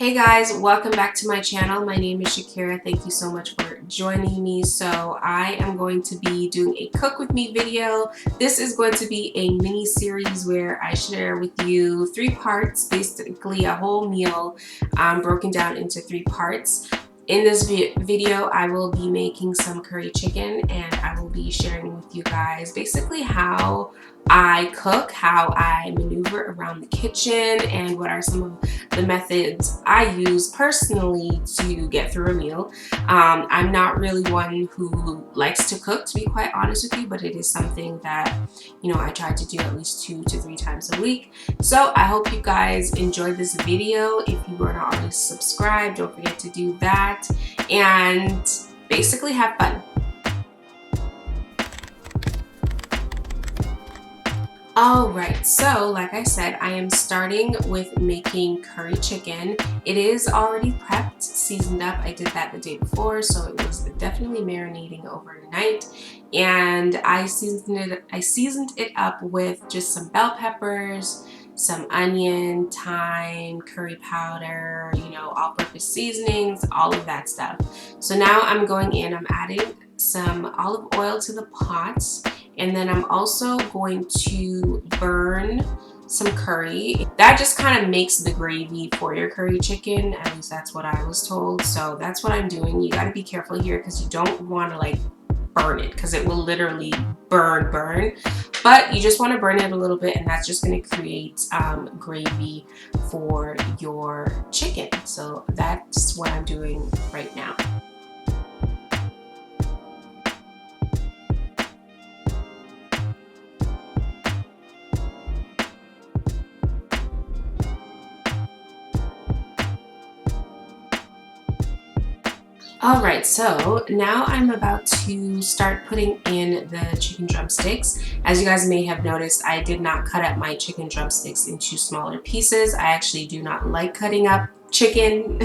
Hey guys, welcome back to my channel. My name is Shakira. Thank you so much for joining me. So I am going to be doing a cook with me video. This is going to be a mini series where I share with you 3 parts, basically a whole meal broken down into 3 parts. In this video, I will be making some curry chicken, and I will be sharing with you guys basically how I cook, how I maneuver around the kitchen, and what are some of the methods I use personally to get through a meal. I'm not really one who likes to cook, to be quite honest with you, but it is something that, I try to do at least 2 to 3 times a week. So I hope you guys enjoyed this video. If you were not already subscribed, don't forget to do that, and basically have fun. Alright, so like I said, I am starting with making curry chicken. It is already prepped, seasoned up. I did that the day before, so it was definitely marinating overnight. And I seasoned it up with just some bell peppers, some onion, thyme, curry powder, all-purpose seasonings, all of that stuff. So now I'm going in, I'm adding some olive oil to the pot. And then I'm also going to burn some curry. That just kind of makes the gravy for your curry chicken. At least that's what I was told. So that's what I'm doing. You got to be careful here because you don't want to burn it, because it will literally burn. But you just want to burn it a little bit, and that's just going to create gravy for your chicken. So that's what I'm doing right now. Alright, so now I'm about to start putting in the chicken drumsticks. As you guys may have noticed, I did not cut up my chicken drumsticks into smaller pieces. I actually do not like cutting up chicken.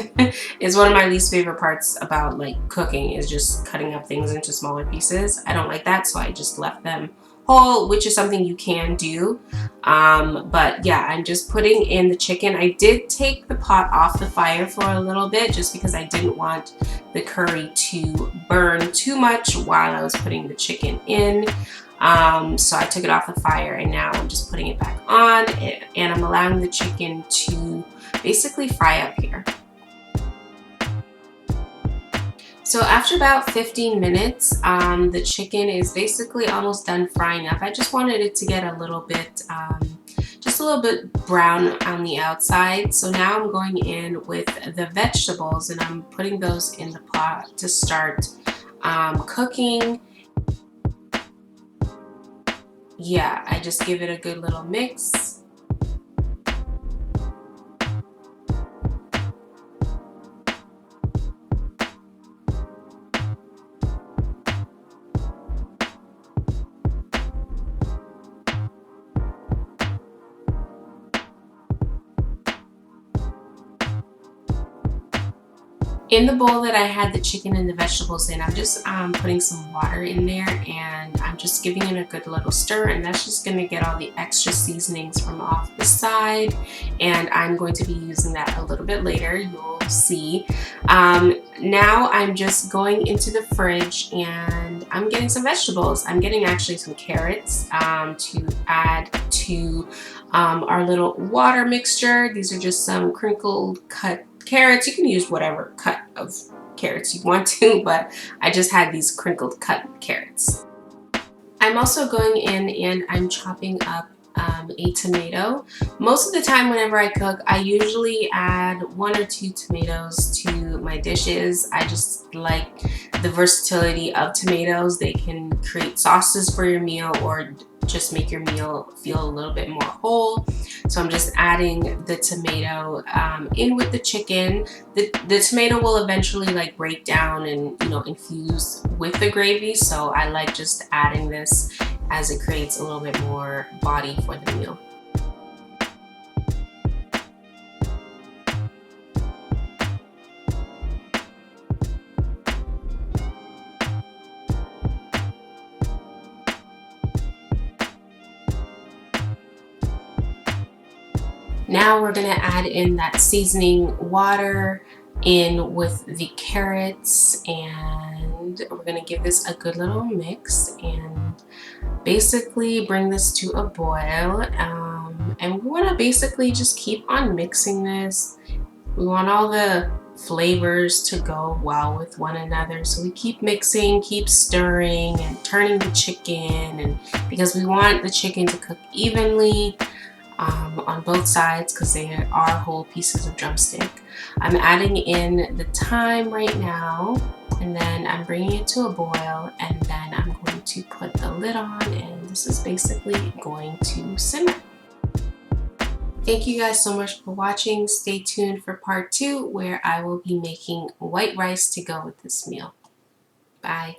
It's one of my least favorite parts about cooking, is just cutting up things into smaller pieces. I don't like that, so I just left them whole, which is something you can do. But yeah, I'm just putting in the chicken. I did take the pot off the fire for a little bit just because I didn't want the curry to burn too much while I was putting the chicken in. So I took it off the fire, and now I'm just putting it back on, and I'm allowing the chicken to basically fry up here. So after about 15 minutes, the chicken is basically almost done frying up. I just wanted it to get a little bit, just a little bit brown on the outside. So now I'm going in with the vegetables, and I'm putting those in the pot to start cooking. Yeah, I just give it a good little mix. In the bowl that I had the chicken and the vegetables in, I'm just putting some water in there, and I'm just giving it a good little stir, and that's just going to get all the extra seasonings from off the side, and I'm going to be using that a little bit later, you'll see. Now I'm just going into the fridge, and I'm getting some vegetables. I'm getting actually some carrots to add to our little water mixture. These are just some crinkled cut carrots. You can use whatever cut of carrots you want to, but I just had these crinkled cut carrots. I'm also going in and I'm chopping up a tomato. Most of the time whenever I cook, I usually add 1 or 2 tomatoes to my dishes. I just like the versatility of tomatoes. They can create sauces for your meal or just make your meal feel a little bit more whole. So I'm just adding the tomato in with the chicken. The tomato will eventually break down and infuse with the gravy. So I like just adding this as it creates a little bit more body for the meal. Now we're gonna add in that seasoning water in with the carrots, and we're gonna give this a good little mix and basically bring this to a boil. And we wanna basically just keep on mixing this. We want all the flavors to go well with one another. So we keep mixing, keep stirring and turning the chicken, and because we want the chicken to cook evenly on both sides because they are whole pieces of drumstick. I'm adding in the thyme right now, and then I'm bringing it to a boil, and then I'm going to put the lid on, and this is basically going to simmer. Thank you guys so much for watching. Stay tuned for part 2 where I will be making white rice to go with this meal. Bye.